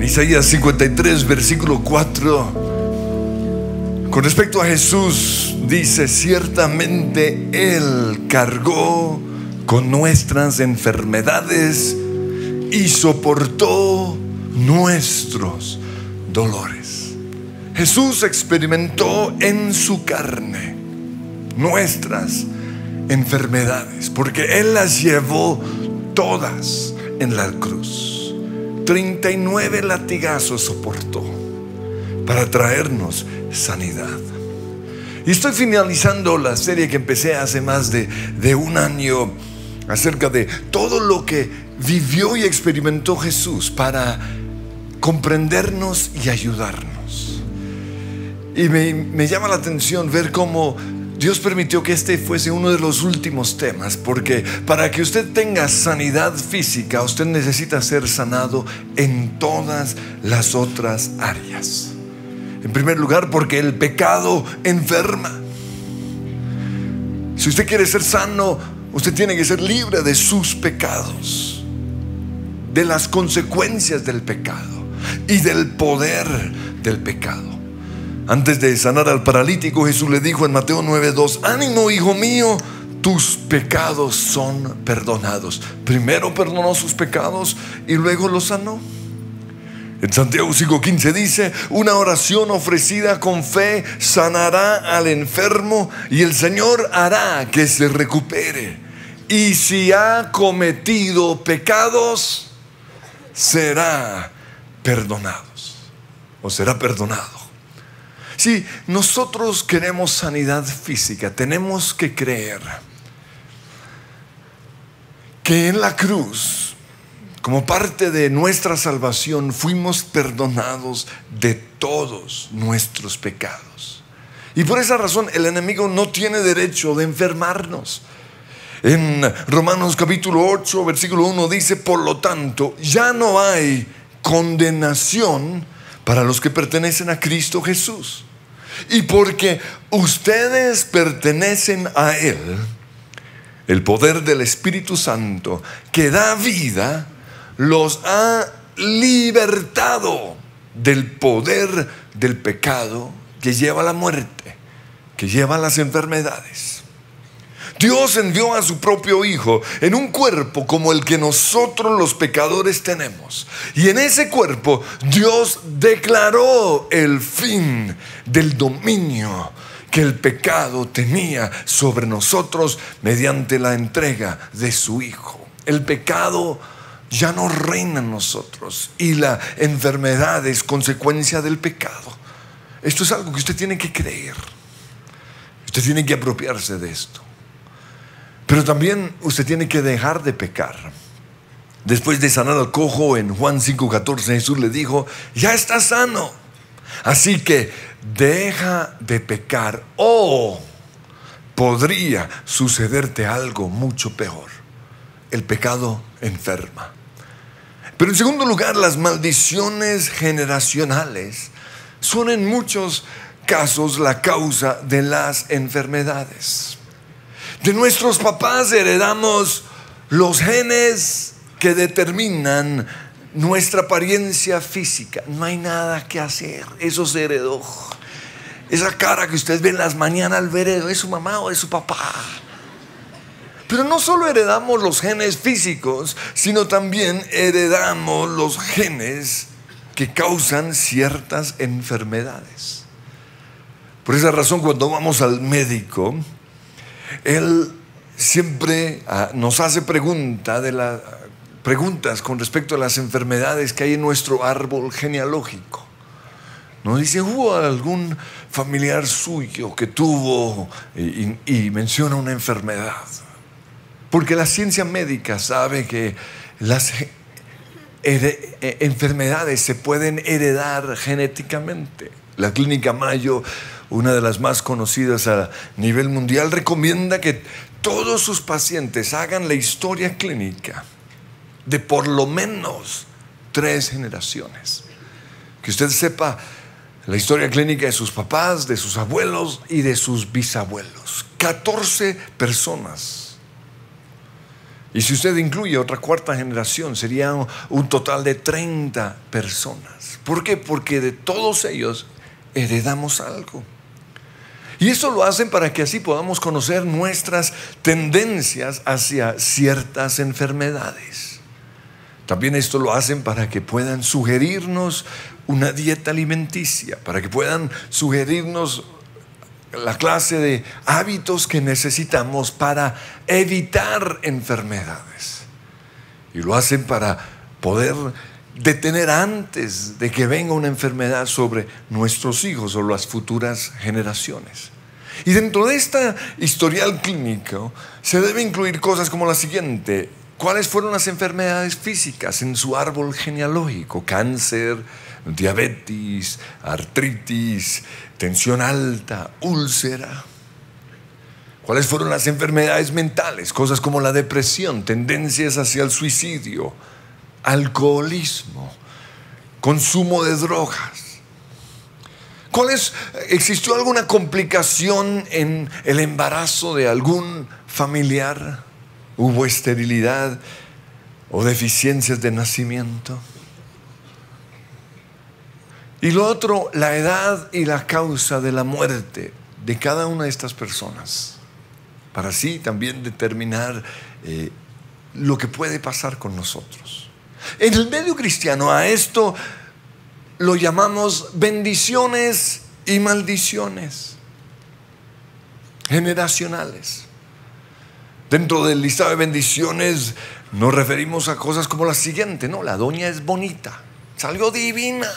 Isaías 53, versículo 4. Con respecto a Jesús, dice: ciertamente Él cargó con nuestras enfermedades y soportó nuestros dolores. Jesús experimentó en su carne nuestras enfermedades, porque Él las llevó todas en la cruz. 39 latigazos soportó para traernos sanidad. Y estoy finalizando la serie que empecé hace más de un año acerca de todo lo que vivió y experimentó Jesús para comprendernos y ayudarnos. Y me llama la atención ver cómo Dios permitió que este fuese uno de los últimos temas, porque para que usted tenga sanidad física, usted necesita ser sanado en todas las otras áreas. En primer lugar, porque el pecado enferma. Si usted quiere ser sano, usted tiene que ser libre de sus pecados, de las consecuencias del pecado y del poder del pecado. Antes de sanar al paralítico, Jesús le dijo en Mateo 9:2: ánimo, hijo mío, tus pecados son perdonados. Primero perdonó sus pecados y luego los sanó. En Santiago 5:15 dice: una oración ofrecida con fe sanará al enfermo y el Señor hará que se recupere. Y si ha cometido pecados, será perdonado o será perdonado. Si nosotros queremos sanidad física, tenemos que creer que en la cruz, como parte de nuestra salvación, fuimos perdonados de todos nuestros pecados. Y por esa razón el enemigo no tiene derecho de enfermarnos. En Romanos capítulo 8, versículo 1 dice: por lo tanto, ya no hay condenación para los que pertenecen a Cristo Jesús. Y porque ustedes pertenecen a Él, el poder del Espíritu Santo que da vida los ha libertado del poder del pecado que lleva a la muerte, que lleva a las enfermedades. Dios envió a su propio Hijo en un cuerpo como el que nosotros los pecadores tenemos. Y en ese cuerpo Dios declaró el fin del dominio que el pecado tenía sobre nosotros mediante la entrega de su Hijo. El pecado ya no reina en nosotros y la enfermedad es consecuencia del pecado. Esto es algo que usted tiene que creer. Usted tiene que apropiarse de esto. Pero también usted tiene que dejar de pecar. Después de sanar al cojo en Juan 5:14, Jesús le dijo: ya está sano, así que deja de pecar, o podría sucederte algo mucho peor. El pecado enferma. Pero en segundo lugar, las maldiciones generacionales son en muchos casos la causa de las enfermedades. De nuestros papás heredamos los genes que determinan nuestra apariencia física. No hay nada que hacer, eso se heredó. Esa cara que usted ve en las mañanas al ver, ¿es su mamá o es su papá? Pero no solo heredamos los genes físicos, sino también heredamos los genes que causan ciertas enfermedades. Por esa razón, cuando vamos al médico, él siempre nos hace preguntas con respecto a las enfermedades que hay en nuestro árbol genealógico. Nos dice: ¿hubo algún familiar suyo que tuvo y menciona una enfermedad? Porque la ciencia médica sabe que las enfermedades se pueden heredar genéticamente. La Clínica Mayo, una de las más conocidas a nivel mundial, recomienda que todos sus pacientes hagan la historia clínica de por lo menos 3 generaciones. Que usted sepa la historia clínica de sus papás, de sus abuelos y de sus bisabuelos. 14 personas. Y si usted incluye otra cuarta generación, sería un total de 30 personas. ¿Por qué? Porque de todos ellos heredamos algo. Y eso lo hacen para que así podamos conocer nuestras tendencias hacia ciertas enfermedades. También esto lo hacen para que puedan sugerirnos una dieta alimenticia, para que puedan sugerirnos la clase de hábitos que necesitamos para evitar enfermedades. Y lo hacen para poder detener antes de que venga una enfermedad sobre nuestros hijos o las futuras generaciones. Y dentro de esta historial clínico se debe incluir cosas como la siguiente: ¿cuáles fueron las enfermedades físicas en su árbol genealógico? Cáncer, diabetes, artritis, tensión alta, úlcera. ¿Cuáles fueron las enfermedades mentales? Cosas como la depresión, tendencias hacia el suicidio, alcoholismo, consumo de drogas. ¿Existió alguna complicación en el embarazo de algún familiar? ¿Hubo esterilidad o deficiencias de nacimiento? Y lo otro, la edad y la causa de la muerte de cada una de estas personas, para así también determinar lo que puede pasar con nosotros. En el medio cristiano a esto lo llamamos bendiciones y maldiciones generacionales. Dentro del listado de bendiciones nos referimos a cosas como la siguiente, ¿no? La doña es bonita, salió divina,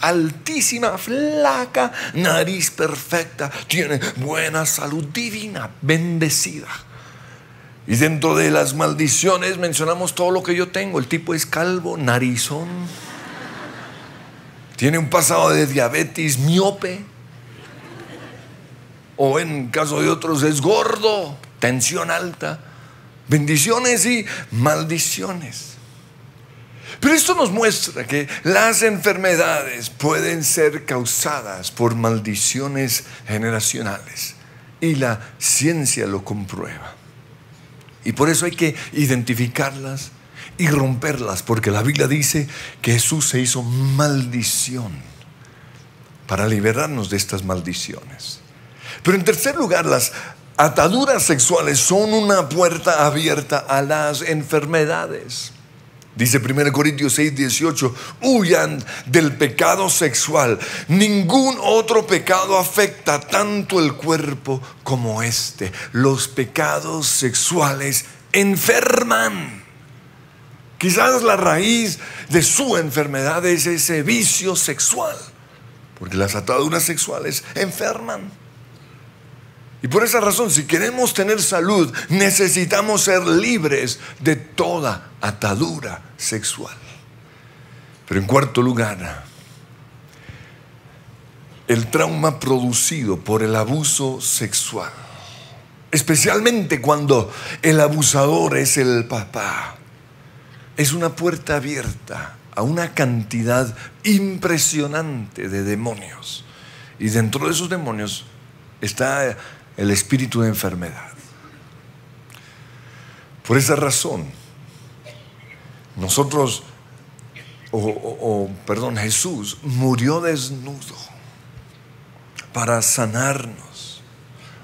altísima, flaca, nariz perfecta, tiene buena salud, divina, bendecida. Y dentro de las maldiciones mencionamos todo lo que yo tengo. El tipo es calvo, narizón, tiene un pasado de diabetes, miope, o en caso de otros es gordo, tensión alta. Bendiciones y maldiciones. Pero esto nos muestra que las enfermedades pueden ser causadas por maldiciones generacionales, y la ciencia lo comprueba. Y por eso hay que identificarlas y romperlas, porque la Biblia dice que Jesús se hizo maldición para liberarnos de estas maldiciones. Pero en tercer lugar, las ataduras sexuales son una puerta abierta a las enfermedades. Dice 1 Corintios 6:18: huyan del pecado sexual. Ningún otro pecado afecta tanto el cuerpo como este. Los pecados sexuales enferman. Quizás la raíz de su enfermedad es ese vicio sexual, porque las ataduras sexuales enferman. Y por esa razón, si queremos tener salud, necesitamos ser libres de toda atadura sexual. Pero en cuarto lugar, el trauma producido por el abuso sexual, especialmente cuando el abusador es el papá, es una puerta abierta a una cantidad impresionante de demonios. Y dentro de esos demonios está el espíritu de enfermedad. Por esa razón, Jesús murió desnudo para sanarnos,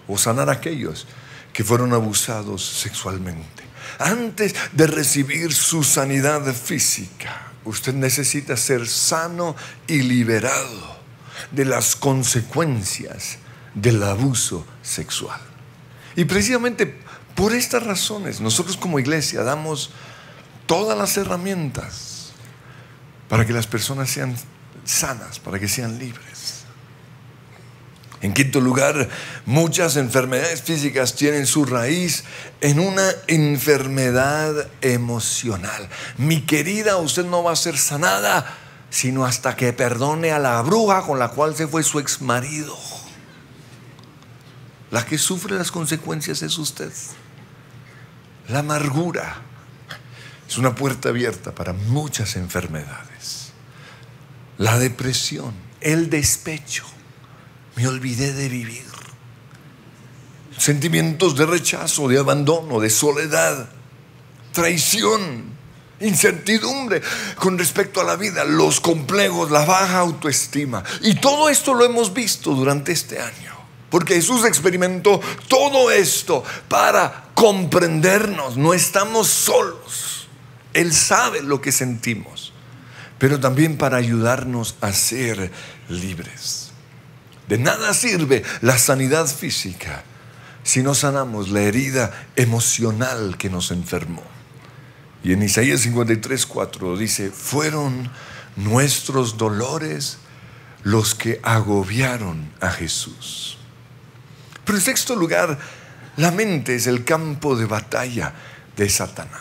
o sanar a aquellos que fueron abusados sexualmente. Antes de recibir su sanidad física, usted necesita ser sano y liberado de las consecuencias del abuso sexual. Y precisamente por estas razones nosotros como iglesia damos todas las herramientas para que las personas sean sanas, para que sean libres. En quinto lugar, muchas enfermedades físicas tienen su raíz en una enfermedad emocional. Mi querida, usted no va a ser sanada sino hasta que perdone a la bruja con la cual se fue su ex marido. La que sufre las consecuencias es usted. La amargura es una puerta abierta para muchas enfermedades. La depresión, el despecho, me olvidé de vivir. Sentimientos de rechazo, de abandono, de soledad. traición, incertidumbre con respecto a la vida, los complejos, la baja autoestima. Y todo esto lo hemos visto durante este año, porque Jesús experimentó todo esto para comprendernos. No estamos solos. Él sabe lo que sentimos, pero también para ayudarnos a ser libres. De nada sirve la sanidad física si no sanamos la herida emocional que nos enfermó. Y en Isaías 53:4 dice: fueron nuestros dolores los que agobiaron a Jesús. Pero en sexto lugar, la mente es el campo de batalla de Satanás.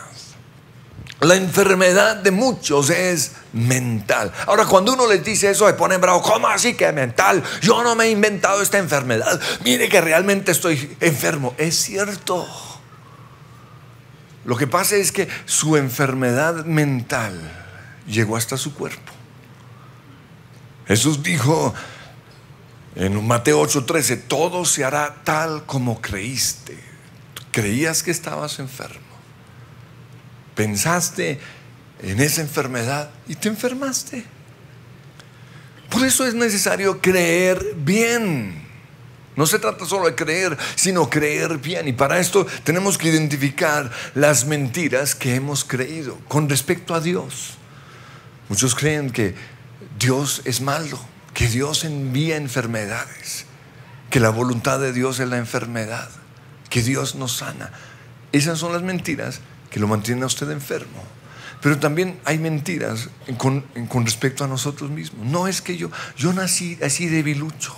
La enfermedad de muchos es mental. Ahora, cuando uno les dice eso, se ponen bravos. ¿Cómo así que mental? Yo no me he inventado esta enfermedad. Mire que realmente estoy enfermo. Es cierto. Lo que pasa es que su enfermedad mental llegó hasta su cuerpo. Jesús dijo en Mateo 8:13: todo se hará tal como creíste. Creías que estabas enfermo, pensaste en esa enfermedad y te enfermaste. Por eso es necesario creer bien. No se trata solo de creer, sino creer bien. Y para esto tenemos que identificar las mentiras que hemos creído con respecto a Dios. Muchos creen que Dios es malo, que Dios envía enfermedades, que la voluntad de Dios es la enfermedad, que Dios nos sana. Esas son las mentiras que lo mantienen a usted enfermo. Pero también hay mentiras con respecto a nosotros mismos. No es que yo nací así debilucho.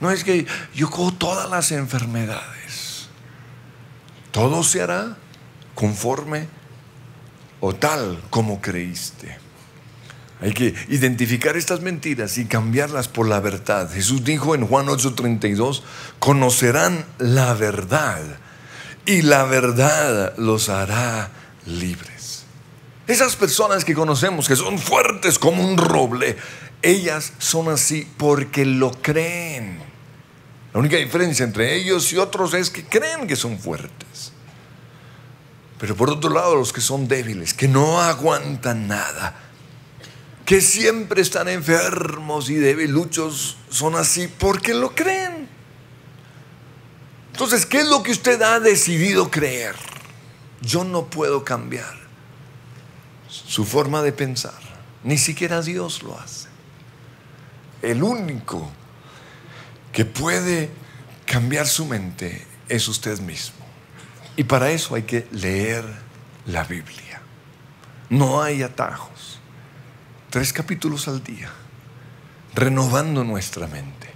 No es que yo cojo todas las enfermedades. Todo se hará conforme o tal como creíste. Hay que identificar estas mentiras y cambiarlas por la verdad. Jesús dijo en Juan 8:32: conocerán la verdad y la verdad los hará libres. Esas personas que conocemos, que son fuertes como un roble, ellas son así porque lo creen. La única diferencia entre ellos y otros es que creen que son fuertes. Pero por otro lado, los que son débiles, que no aguantan nada, que siempre están enfermos y debiluchos, son así porque lo creen. Entonces, ¿qué es lo que usted ha decidido creer? Yo no puedo cambiar su forma de pensar. Ni siquiera Dios lo hace. El único que puede cambiar su mente es usted mismo. Y para eso hay que leer la Biblia. No hay atajos. 3 capítulos al día, renovando nuestra mente.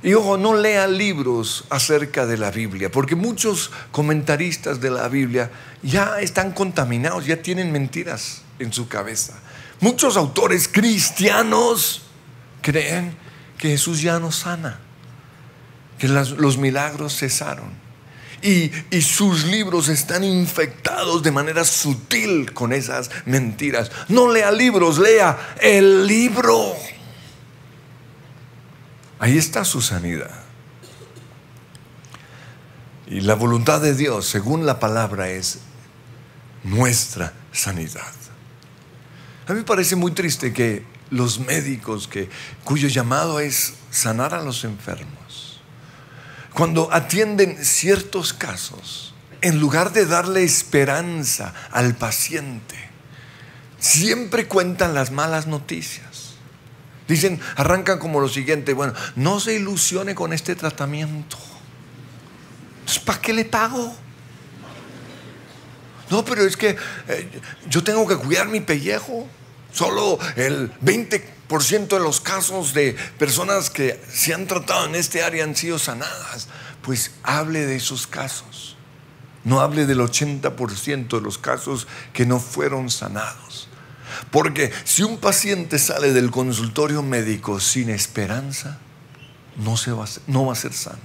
Y ojo, no lea libros acerca de la Biblia, porque muchos comentaristas de la Biblia ya están contaminados, ya tienen mentiras en su cabeza. Muchos autores cristianos creen que Jesús ya no sana, que los milagros cesaron. Y sus libros están infectados de manera sutil con esas mentiras. No lea libros, lea el libro. Ahí está su sanidad. Y la voluntad de Dios, según la palabra, es nuestra sanidad. A mí me parece muy triste que los médicos cuyo llamado es sanar a los enfermos, cuando atienden ciertos casos, en lugar de darle esperanza al paciente, siempre cuentan las malas noticias. Dicen, arrancan como lo siguiente: bueno, no se ilusione con este tratamiento. ¿Para qué le pago? No, pero es que yo tengo que cuidar mi pellejo. Solo el 20% de los casos de personas que se han tratado en este área han sido sanadas. Pues hable de esos casos. No hable del 80% de los casos que no fueron sanados. Porque si un paciente sale del consultorio médico sin esperanza, no va a ser sano.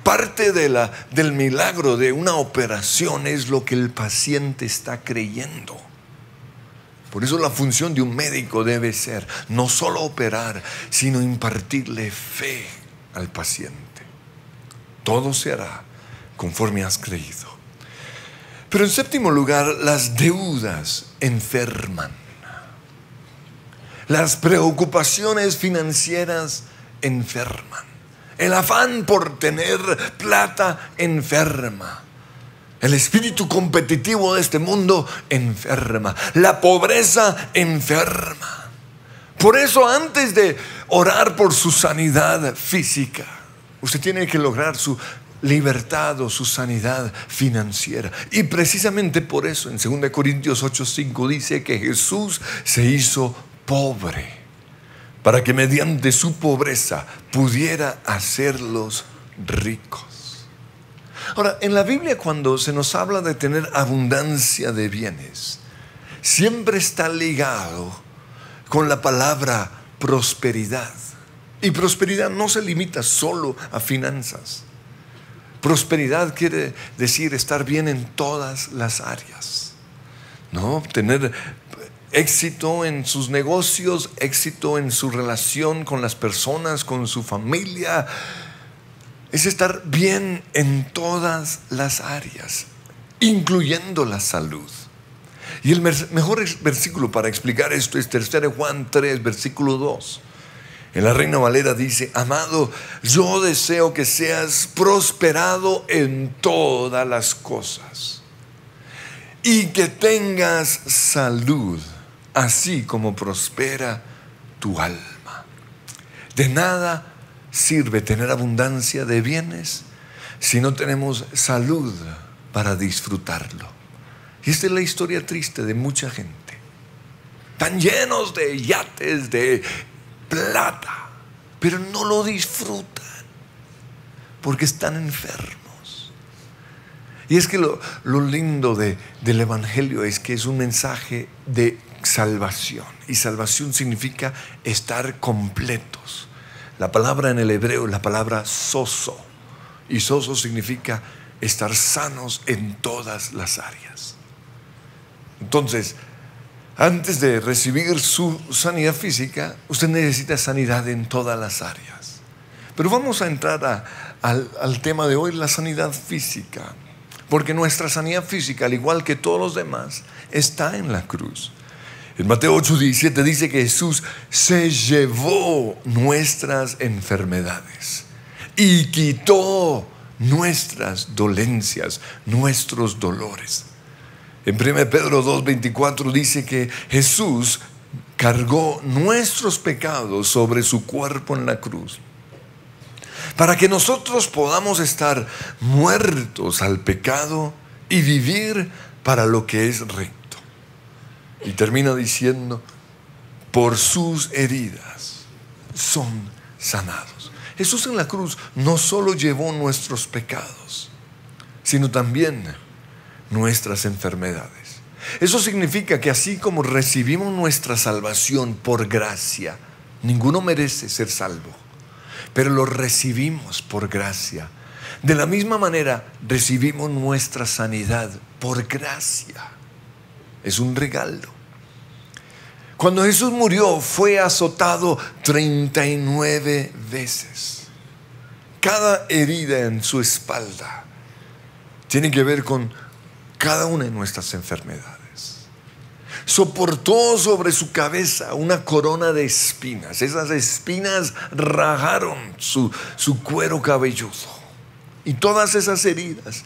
Parte del milagro de una operación es lo que el paciente está creyendo. Por eso la función de un médico debe ser no solo operar, sino impartirle fe al paciente. Todo se hará conforme has creído. Pero en séptimo lugar, las deudas enferman. Las preocupaciones financieras enferman. El afán por tener plata enferma. El espíritu competitivo de este mundo enferma. La pobreza enferma. Por eso, antes de orar por su sanidad física, usted tiene que lograr su libertad o su sanidad financiera. Y precisamente por eso en 2 Corintios 8:5 dice que Jesús se hizo pobre para que mediante su pobreza pudiera hacerlos ricos. Ahora, en la Biblia, cuando se nos habla de tener abundancia de bienes, siempre está ligado con la palabra prosperidad. Y prosperidad no se limita solo a finanzas. Prosperidad quiere decir estar bien en todas las áreas, ¿no? Tener éxito en sus negocios, éxito en su relación con las personas, con su familia. Es estar bien en todas las áreas, incluyendo la salud. Y el mejor versículo para explicar esto es 3 Juan 3, versículo 2. En la Reina Valera dice: amado, yo deseo que seas prosperado en todas las cosas y que tengas salud, así como prospera tu alma. De nada sirve tener abundancia de bienes si no tenemos salud para disfrutarlo. Y esta es la historia triste de mucha gente. Están llenos de yates, de plata, pero no lo disfrutan porque están enfermos. Y es que lo lindo del Evangelio es que es un mensaje de salvación, y salvación significa estar completos. La palabra en el hebreo es la palabra sozo, y sozo significa estar sanos en todas las áreas. Entonces, antes de recibir su sanidad física, usted necesita sanidad en todas las áreas. Pero vamos a entrar al tema de hoy, la sanidad física. Porque nuestra sanidad física, al igual que todos los demás, está en la cruz. En Mateo 8:17 dice que Jesús se llevó nuestras enfermedades y quitó nuestras dolencias, nuestros dolores. En 1 Pedro 2:24 dice que Jesús cargó nuestros pecados sobre su cuerpo en la cruz, para que nosotros podamos estar muertos al pecado y vivir para lo que es recto. Y termina diciendo: por sus heridas son sanados. Jesús en la cruz no solo llevó nuestros pecados, sino también nuestras enfermedades. Eso significa que así como recibimos nuestra salvación por gracia, ninguno merece ser salvo, pero lo recibimos por gracia. De la misma manera recibimos nuestra sanidad por gracia. Es un regalo. Cuando Jesús murió, fue azotado 39 veces. Cada herida en su espalda tiene que ver con cada una de nuestras enfermedades. Soportó sobre su cabeza una corona de espinas. Esas espinas rajaron su cuero cabelludo. Y todas esas heridas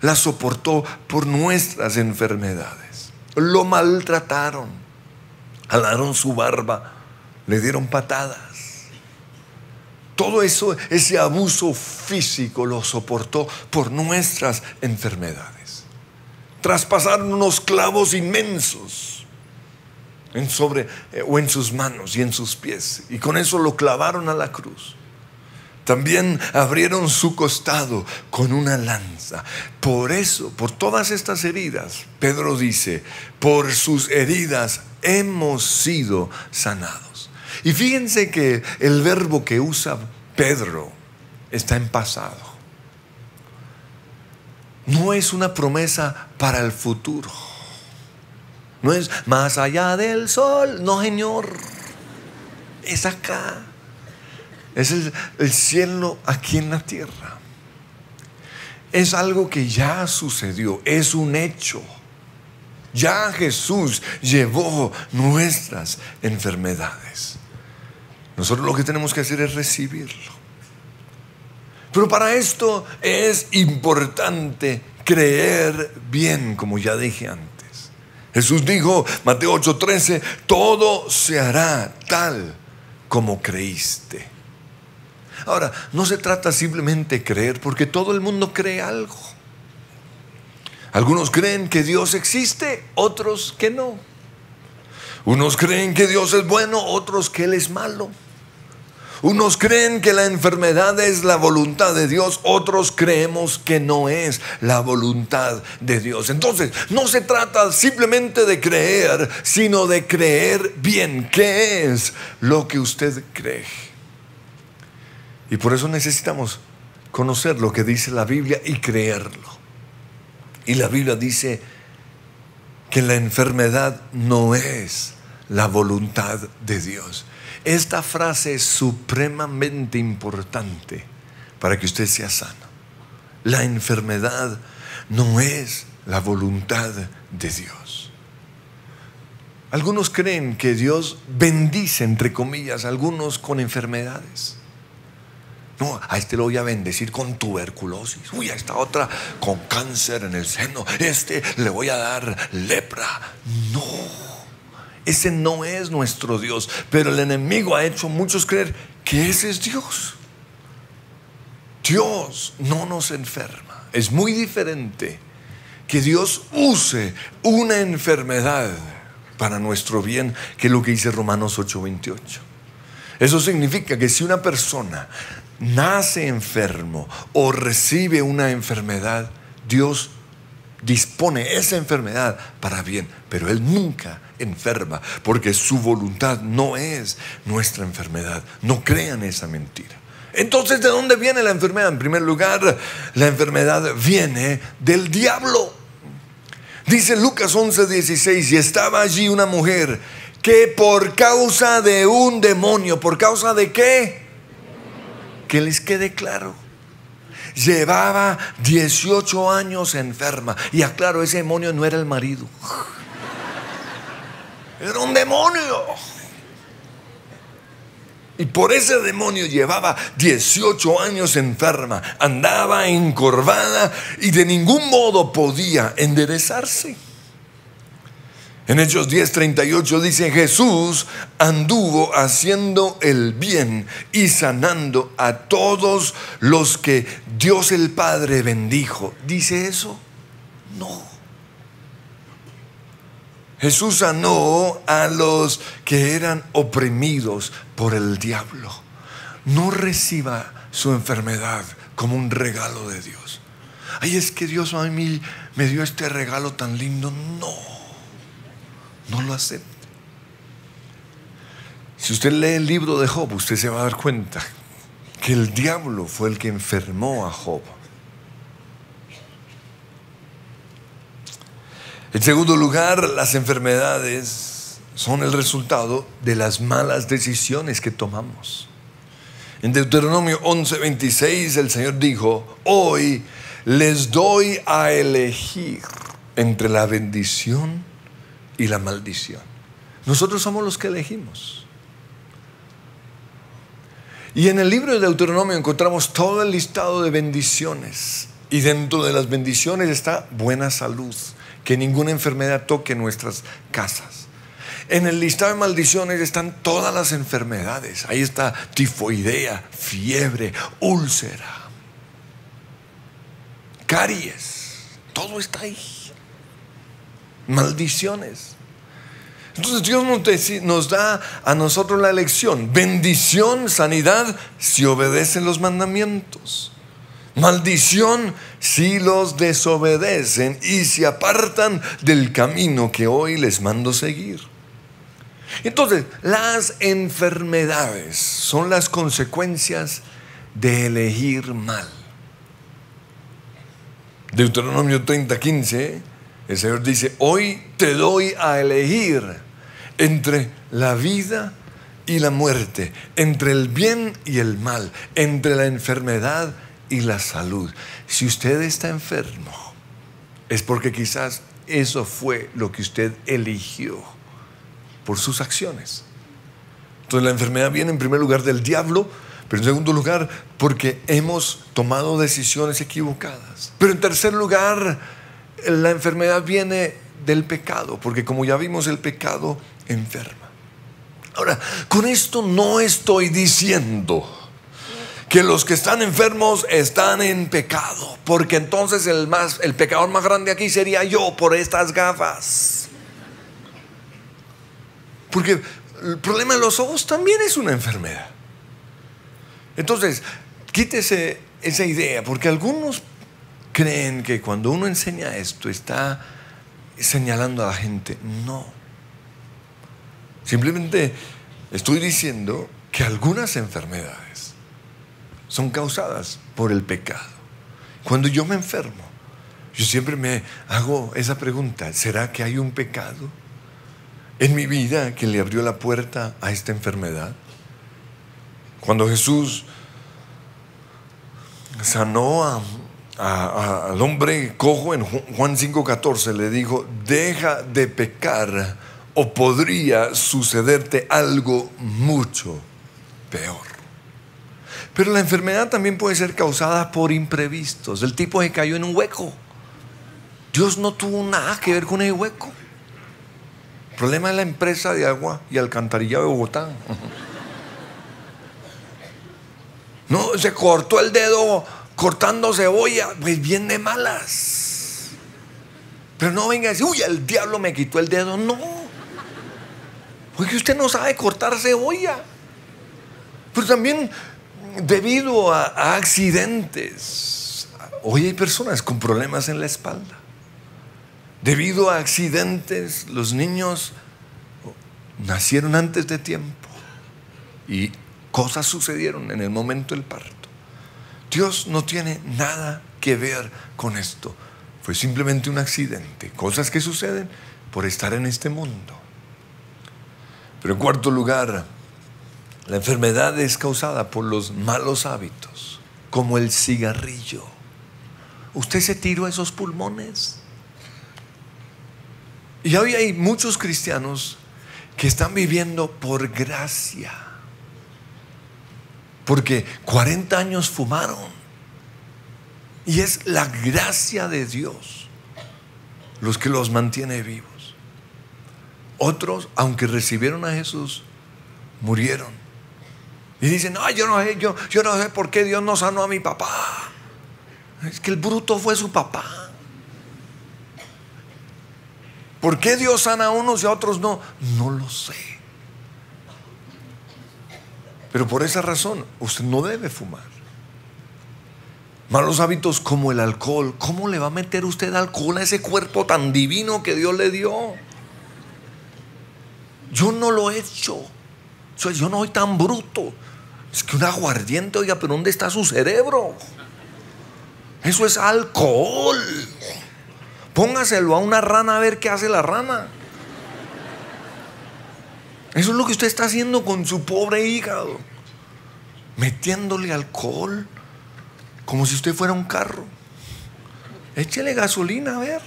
las soportó por nuestras enfermedades. Lo maltrataron, jalaron su barba, le dieron patadas. Todo eso, ese abuso físico lo soportó por nuestras enfermedades. Traspasaron unos clavos inmensos en sus manos y en sus pies, y con eso lo clavaron a la cruz. También abrieron su costado con una lanza. Por eso, por todas estas heridas, Pedro dice: por sus heridas hemos sido sanados. Y fíjense que el verbo que usa Pedro está en pasado. No es una promesa para el futuro. No es más allá del sol. No, Señor. Es acá. Es el cielo aquí en la tierra. es algo que ya sucedió, es un hecho. Ya Jesús llevó nuestras enfermedades. Nosotros lo que tenemos que hacer es recibirlo. Pero para esto es importante creer bien, como ya dije antes. Jesús dijo, Mateo 8:13, todo se hará tal como creíste. Ahora, no se trata simplemente de creer, porque todo el mundo cree algo. Algunos creen que Dios existe, otros que no. Unos creen que Dios es bueno, otros que Él es malo. Unos creen que la enfermedad es la voluntad de Dios, otros creemos que no es la voluntad de Dios. Entonces, no se trata simplemente de creer, sino de creer bien. ¿Qué es lo que usted cree? Y por eso necesitamos conocer lo que dice la Biblia y creerlo. Y la Biblia dice que la enfermedad no es la voluntad de Dios. Esta frase es supremamente importante para que usted sea sano. La enfermedad no es la voluntad de Dios. Algunos creen que Dios bendice, entre comillas, a algunos con enfermedades. No, a este lo voy a bendecir con tuberculosis. Uy, a esta otra con cáncer en el seno. Este le voy a dar lepra. No, ese no es nuestro Dios. Pero el enemigo ha hecho a muchos creer que ese es Dios. Dios no nos enferma. Es muy diferente que Dios use una enfermedad para nuestro bien, que es lo que dice Romanos 8:28. Eso significa que si una persona nace enfermo o recibe una enfermedad, Dios dispone esa enfermedad para bien, pero Él nunca enferma, porque su voluntad no es nuestra enfermedad. No crean esa mentira. Entonces, ¿de dónde viene la enfermedad? En primer lugar, la enfermedad viene del diablo. Dice Lucas 11:16, y estaba allí una mujer que por causa de un demonio, ¿por causa de qué? Que les quede claro, llevaba 18 años enferma. Y aclaro, ese demonio no era el marido, era un demonio. Y por ese demonio llevaba 18 años enferma, andaba encorvada y de ningún modo podía enderezarse. En Hechos 10:38 dice, Jesús anduvo haciendo el bien y sanando a todos los que Dios el Padre bendijo. ¿Dice eso? No. Jesús sanó a los que eran oprimidos por el diablo. No reciba su enfermedad como un regalo de Dios. Ay, es que Dios a mí me dio este regalo tan lindo. No lo acepte. Si usted lee el libro de Job, usted se va a dar cuenta que el diablo fue el que enfermó a Job. En segundo lugar, las enfermedades son el resultado de las malas decisiones que tomamos. En Deuteronomio 11:26 el Señor dijo, hoy les doy a elegir entre la bendición y la maldición. Nosotros somos los que elegimos. Y en el libro de Deuteronomio encontramos todo el listado de bendiciones. Y dentro de las bendiciones está buena salud, que ninguna enfermedad toque nuestras casas. En el listado de maldiciones están todas las enfermedades. Ahí está tifoidea, fiebre, úlcera, caries. Todo está ahí. Maldiciones. Entonces Dios nos da a nosotros la elección: bendición, sanidad, si obedecen los mandamientos; maldición, si los desobedecen y se apartan del camino que hoy les mando seguir. Entonces, las enfermedades son las consecuencias de elegir mal. Deuteronomio 30:15, el Señor dice: hoy te doy a elegir entre la vida y la muerte, entre el bien y el mal, entre la enfermedad y la salud. Si usted está enfermo, es porque quizás eso fue lo que usted eligió por sus acciones. Entonces la enfermedad viene en primer lugar del diablo, pero en segundo lugar porque hemos tomado decisiones equivocadas. Pero en tercer lugar, la enfermedad viene del pecado, porque como ya vimos, el pecado enferma. Ahora, con esto no estoy diciendo que los que están enfermos están en pecado, porque entonces el pecador más grande aquí sería yo por estas gafas. Porque el problema de los ojos también es una enfermedad. Entonces, quítese esa idea, porque algunos creen que cuando uno enseña esto está señalando a la gente. No. Simplemente estoy diciendo que algunas enfermedades son causadas por el pecado. Cuando yo me enfermo, yo siempre me hago esa pregunta: ¿será que hay un pecado en mi vida que le abrió la puerta a esta enfermedad? Cuando Jesús sanó al hombre cojo en Juan 5:14, le dijo: deja de pecar o podría sucederte algo mucho peor. Pero la enfermedad también puede ser causada por imprevistos. El tipo que cayó en un hueco, Dios no tuvo nada que ver con ese hueco. El problema es la empresa de agua y alcantarillado de Bogotá. No, se cortó el dedo cortando cebolla, pues bien de malas. Pero no venga a decir: uy, el diablo me quitó el dedo. No, porque usted no sabe cortar cebolla. Pero también debido a accidentes. Hoy hay personas con problemas en la espalda. Debido a accidentes, los niños nacieron antes de tiempo y cosas sucedieron en el momento del parto. Dios no tiene nada que ver con esto. Fue simplemente un accidente, cosas que suceden por estar en este mundo. Pero en cuarto lugar, la enfermedad es causada por los malos hábitos, como el cigarrillo. ¿Usted se tiró esos pulmones? Y hoy hay muchos cristianos que están viviendo por gracia, porque 40 años fumaron. Y es la gracia de Dios los que los mantiene vivos. Otros, aunque recibieron a Jesús, murieron. Y dicen: no, yo no sé por qué Dios no sanó a mi papá. Es que el bruto fue su papá. ¿Por qué Dios sana a unos y a otros no? No lo sé. Pero por esa razón usted no debe fumar. Malos hábitos como el alcohol. ¿Cómo le va a meter usted alcohol a ese cuerpo tan divino que Dios le dio? Yo no lo he hecho. Yo no soy tan bruto. Es que un aguardiente, oiga, pero ¿dónde está su cerebro? Eso es alcohol. Póngaselo a una rana a ver qué hace la rana. Eso es lo que usted está haciendo con su pobre hígado, metiéndole alcohol como si usted fuera un carro. Échele gasolina a ver.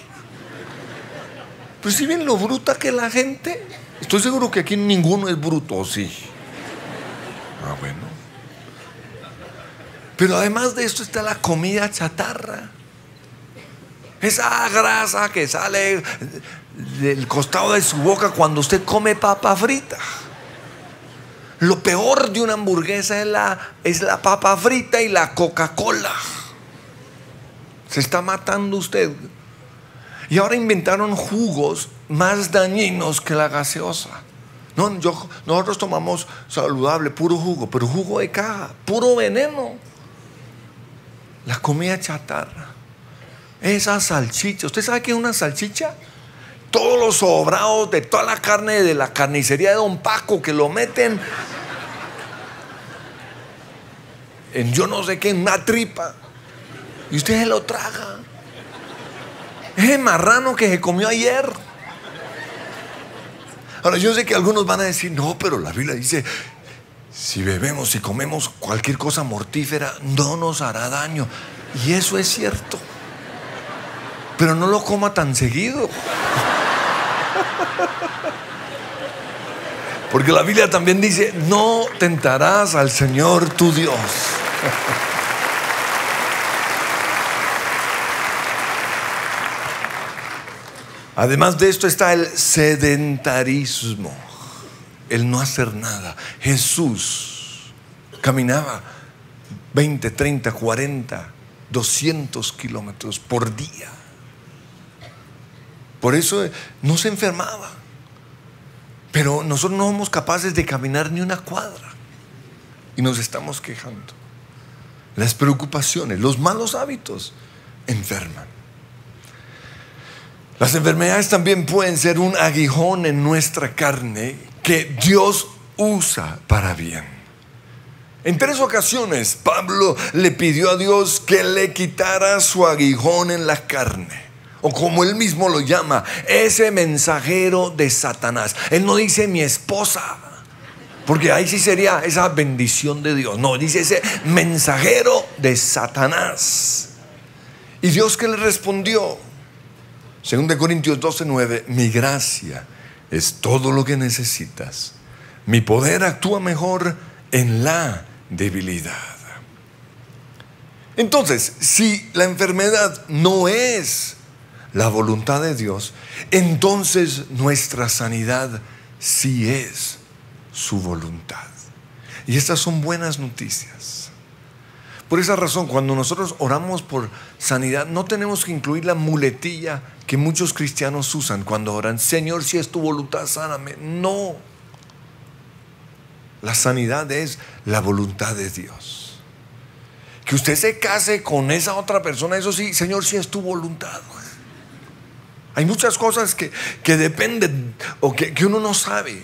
Pues si ven lo bruta que es la gente. Estoy seguro que aquí ninguno es bruto, ¿sí? Ah, bueno. Pero además de esto está la comida chatarra. Esa grasa que sale del costado de su boca cuando usted come papa frita. Lo peor de una hamburguesa es la papa frita y la Coca-Cola. Se está matando usted. Y ahora inventaron jugos más dañinos que la gaseosa. Nosotros tomamos saludable, puro jugo, pero jugo de caja, puro veneno. La comida chatarra. Esa salchicha. ¿Usted sabe qué es una salchicha? Todos los sobrados de toda la carne de la carnicería de Don Paco, que lo meten en yo no sé qué, en una tripa, y usted se lo traga. Es el marrano que se comió ayer. Ahora yo sé que algunos van a decir: no, pero la Biblia dice si bebemos y comemos cualquier cosa mortífera, no nos hará daño. Y eso es cierto. Pero no lo coma tan seguido. Porque la Biblia también dice: no tentarás al Señor tu Dios. Además de esto está el sedentarismo, el no hacer nada. Jesús caminaba 20, 30, 40, 200 kilómetros por día. Por eso no se enfermaba. Pero nosotros no somos capaces de caminar ni una cuadra y nos estamos quejando. Las preocupaciones, los malos hábitos enferman. Las enfermedades también pueden ser un aguijón en nuestra carne que Dios usa para bien. En 3 ocasiones Pablo le pidió a Dios que le quitara su aguijón en la carne, o como él mismo lo llama, ese mensajero de Satanás. Él no dice mi esposa, porque ahí sí sería esa bendición de Dios. No, dice ese mensajero de Satanás. ¿Y Dios qué le respondió? 2 Corintios 12:9: mi gracia es todo lo que necesitas. Mi poder actúa mejor en la debilidad. Entonces, si la enfermedad no es la voluntad de Dios, entonces nuestra sanidad sí es su voluntad. Y estas son buenas noticias. Por esa razón, cuando nosotros oramos por sanidad, no tenemos que incluir la muletilla que muchos cristianos usan cuando oran: Señor, si es tu voluntad, sáname. No. La sanidad es la voluntad de Dios. Que usted se case con esa otra persona, eso sí, Señor, si es tu voluntad. Hay muchas cosas que dependen, o que uno no sabe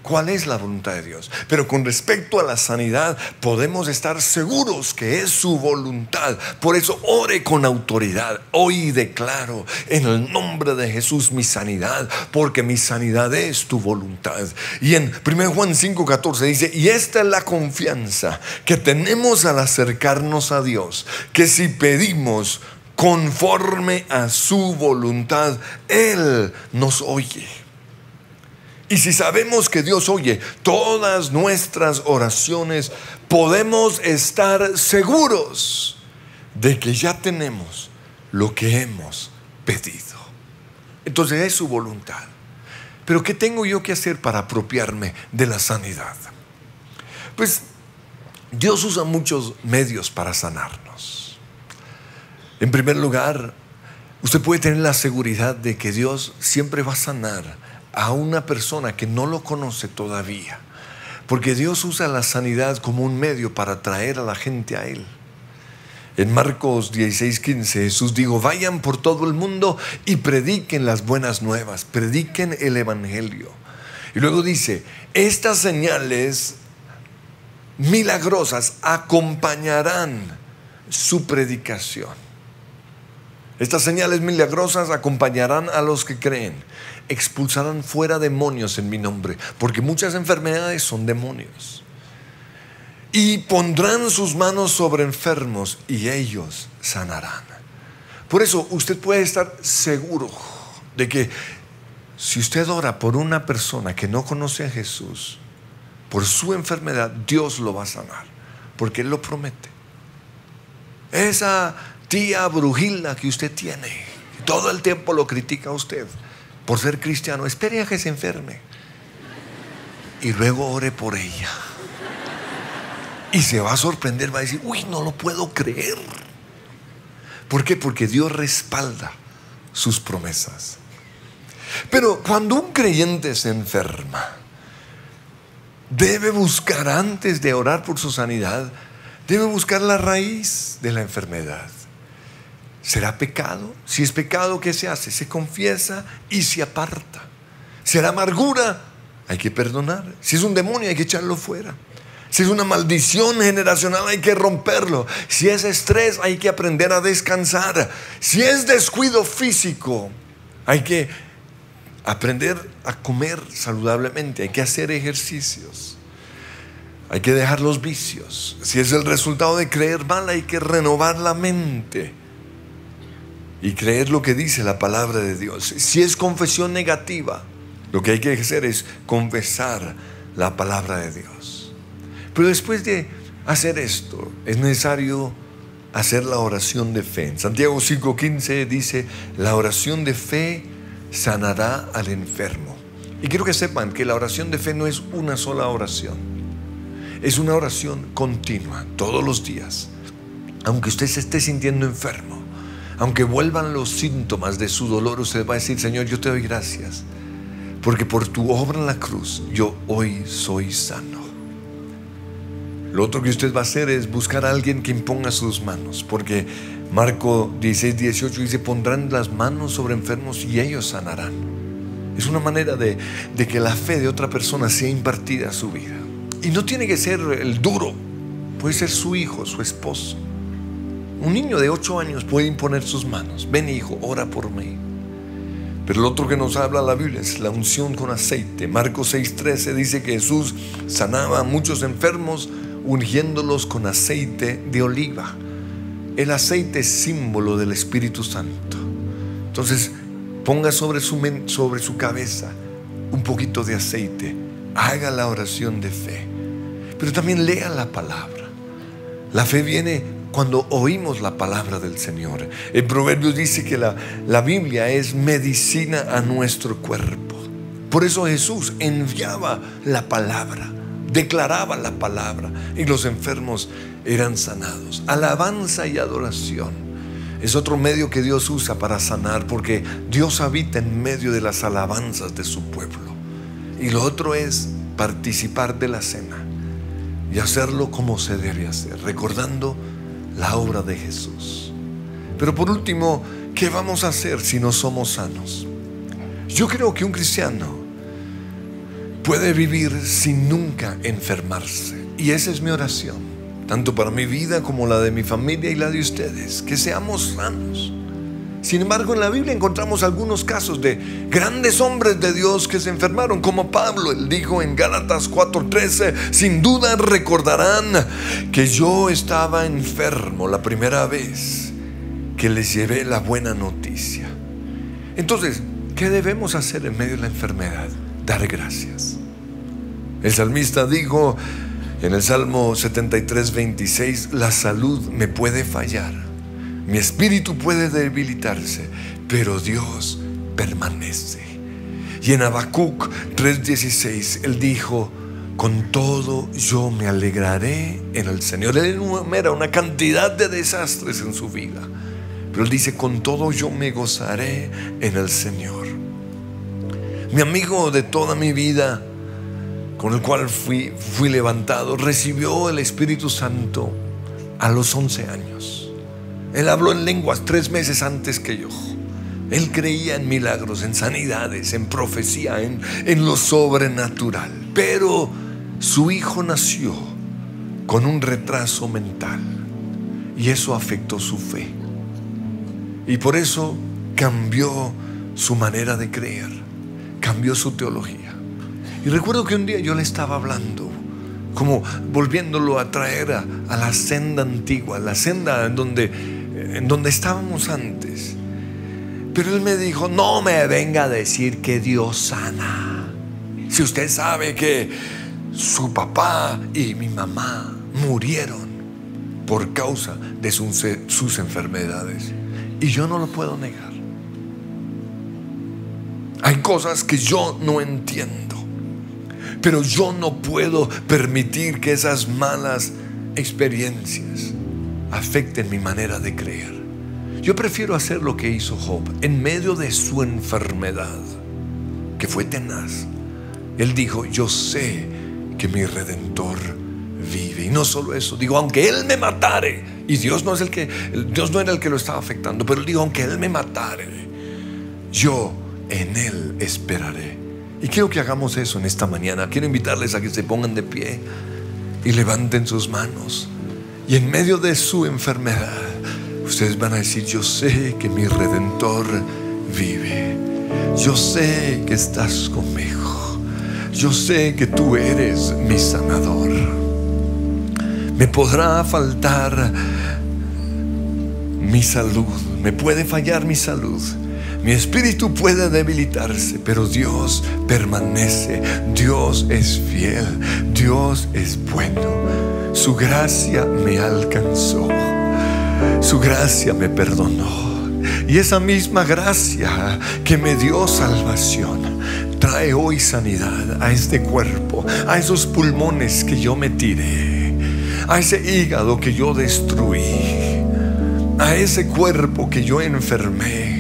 cuál es la voluntad de Dios. Pero con respecto a la sanidad, podemos estar seguros que es su voluntad. Por eso ore con autoridad. Hoy declaro en el nombre de Jesús mi sanidad, porque mi sanidad es tu voluntad. Y en 1 Juan 5:14 dice: y esta es la confianza que tenemos al acercarnos a Dios, que si pedimos conforme a su voluntad, Él nos oye. Y si sabemos que Dios oye todas nuestras oraciones, podemos estar seguros de que ya tenemos lo que hemos pedido. Entonces es su voluntad. Pero ¿qué tengo yo que hacer para apropiarme de la sanidad? Pues Dios usa muchos medios para sanarnos. En primer lugar, usted puede tener la seguridad de que Dios siempre va a sanar a una persona que no lo conoce todavía, porque Dios usa la sanidad como un medio para traer a la gente a Él. En Marcos 16:15 Jesús dijo: vayan por todo el mundo y prediquen las buenas nuevas, prediquen el evangelio. Y luego dice: estas señales milagrosas acompañarán su predicación. Estas señales milagrosas acompañarán a los que creen. Expulsarán fuera demonios en mi nombre, porque muchas enfermedades son demonios. Y pondrán sus manos sobre enfermos y ellos sanarán. Por eso usted puede estar seguro de que si usted ora por una persona que no conoce a Jesús, por su enfermedad, Dios lo va a sanar, porque Él lo promete. Esa tía Brujilda que usted tiene, todo el tiempo lo critica a usted por ser cristiano, espere a que se enferme y luego ore por ella, y se va a sorprender, va a decir: uy, no lo puedo creer. ¿Por qué? Porque Dios respalda sus promesas. Pero cuando un creyente se enferma, debe buscar, antes de orar por su sanidad, debe buscar la raíz de la enfermedad. ¿Será pecado? Si es pecado, ¿qué se hace? Se confiesa y se aparta. ¿Será amargura? Hay que perdonar. Si es un demonio, hay que echarlo fuera. Si es una maldición generacional, hay que romperlo. Si es estrés, hay que aprender a descansar. Si es descuido físico, hay que aprender a comer saludablemente, hay que hacer ejercicios. Hay que dejar los vicios. Si es el resultado de creer mal, hay que renovar la mente y creer lo que dice la palabra de Dios. Si es confesión negativa, lo que hay que hacer es confesar la palabra de Dios. Pero después de hacer esto, es necesario hacer la oración de fe. En Santiago 5:15 dice: la oración de fe sanará al enfermo. Y quiero que sepan que la oración de fe no es una sola oración, es una oración continua, todos los días. Aunque usted se esté sintiendo enfermo, aunque vuelvan los síntomas de su dolor, usted va a decir: Señor, yo te doy gracias, porque por tu obra en la cruz yo hoy soy sano. Lo otro que usted va a hacer es buscar a alguien que imponga sus manos, porque Marcos 16:18 dice: pondrán las manos sobre enfermos y ellos sanarán. Es una manera de que la fe de otra persona sea impartida a su vida. Y no tiene que ser el duro, puede ser su hijo, su esposo. Un niño de 8 años puede imponer sus manos: ven, hijo, ora por mí. Pero lo otro que nos habla la Biblia es la unción con aceite. Marcos 6:13 dice que Jesús sanaba a muchos enfermos ungiéndolos con aceite de oliva. El aceite es símbolo del Espíritu Santo. Entonces ponga sobre su cabeza un poquito de aceite, haga la oración de fe, pero también lea la palabra. La fe viene cuando oímos la palabra del Señor. En Proverbios dice que la Biblia es medicina a nuestro cuerpo. Por eso Jesús enviaba la palabra, declaraba la palabra, y los enfermos eran sanados. Alabanza y adoración es otro medio que Dios usa para sanar, porque Dios habita en medio de las alabanzas de su pueblo. Y lo otro es participar de la cena y hacerlo como se debe hacer, recordando la obra de Jesús. Pero por último, ¿qué vamos a hacer si no somos sanos? Yo creo que un cristiano puede vivir sin nunca enfermarse, y esa es mi oración, tanto para mi vida como la de mi familia y la de ustedes, que seamos sanos. Sin embargo, en la Biblia encontramos algunos casos de grandes hombres de Dios que se enfermaron, como Pablo. Él dijo en Gálatas 4:13: sin duda recordarán que yo estaba enfermo la primera vez que les llevé la buena noticia. Entonces, ¿qué debemos hacer en medio de la enfermedad? Dar gracias. El salmista dijo en el Salmo 73:26: la salud me puede fallar, mi espíritu puede debilitarse, pero Dios permanece. Y en Habacuc 3:16 él dijo: con todo yo me alegraré en el Señor. Él enumera una cantidad de desastres en su vida, pero él dice: con todo yo me gozaré en el Señor. Mi amigo de toda mi vida, con el cual fui levantado, recibió el Espíritu Santo a los 11 años. Él habló en lenguas 3 meses antes que yo. Él creía en milagros, en sanidades, en profecía, en lo sobrenatural. Pero su hijo nació con un retraso mental, y eso afectó su fe. Y por eso cambió su manera de creer, cambió su teología. Y recuerdo que un día yo le estaba hablando, como volviéndolo a traer a la senda antigua, la senda en donde estábamos antes. Pero él me dijo: no me venga a decir que Dios sana, si usted sabe que su papá y mi mamá murieron por causa de sus enfermedades. Y yo no lo puedo negar. Hay cosas que yo no entiendo, pero yo no puedo permitir que esas malas experiencias afecten mi manera de creer. Yo prefiero hacer lo que hizo Job en medio de su enfermedad, que fue tenaz. Él dijo: yo sé que mi Redentor vive. Y no solo eso, digo: aunque Él me matare. Y Dios no era el que lo estaba afectando, pero Él dijo: aunque Él me matare, yo en Él esperaré. Y quiero que hagamos eso en esta mañana. Quiero invitarles a que se pongan de pie y levanten sus manos, y en medio de su enfermedad ustedes van a decir: yo sé que mi Redentor vive. Yo sé que estás conmigo. Yo sé que tú eres mi sanador. Me podrá faltar mi salud, me puede fallar mi salud, mi espíritu puede debilitarse, pero Dios permanece. Dios es fiel, Dios es bueno. Su gracia me alcanzó, su gracia me perdonó. Y esa misma gracia que me dio salvación trae hoy sanidad a este cuerpo, a esos pulmones que yo me tiré, a ese hígado que yo destruí, a ese cuerpo que yo enfermé.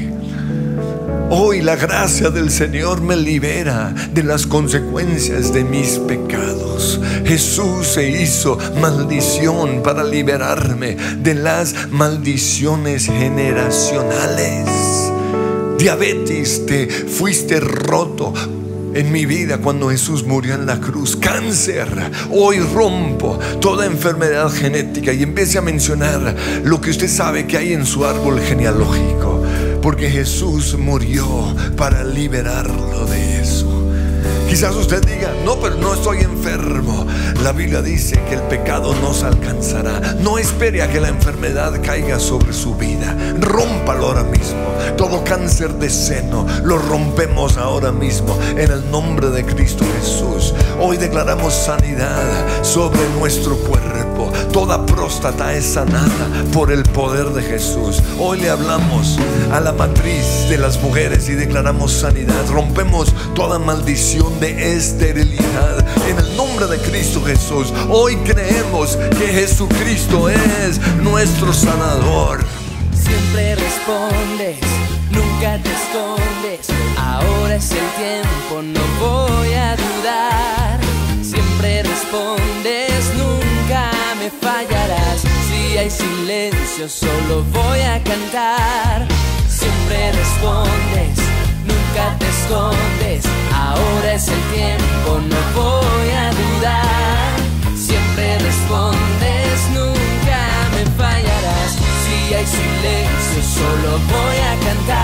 Hoy la gracia del Señor me libera de las consecuencias de mis pecados. Jesús se hizo maldición para liberarme de las maldiciones generacionales. Diabetes, te fuiste roto en mi vida cuando Jesús murió en la cruz. Cáncer, hoy rompo toda enfermedad genética. Y empiece a mencionar lo que usted sabe que hay en su árbol genealógico, porque Jesús murió para liberarlo de eso. Quizás usted diga: no, pero no estoy enfermo. La Biblia dice que el pecado nos alcanzará. No espere a que la enfermedad caiga sobre su vida. Rómpalo ahora mismo. Todo cáncer de seno lo rompemos ahora mismo en el nombre de Cristo Jesús. Hoy declaramos sanidad sobre nuestro cuerpo. Toda próstata es sanada por el poder de Jesús. Hoy le hablamos a la matriz de las mujeres y declaramos sanidad. Rompemos toda maldición de esterilidad en el nombre de Cristo Jesús. Hoy creemos que Jesucristo es nuestro sanador. Siempre respondes, nunca te escondes. Ahora es el tiempo, no voy a dudar. Siempre respondes, nunca me fallarás. Si hay silencio, solo voy a cantar. Siempre respondes, nunca te escondes. Ahora es el tiempo, no voy a dudar. Siempre respondes, nunca me fallarás. Si hay silencio, solo voy a cantar.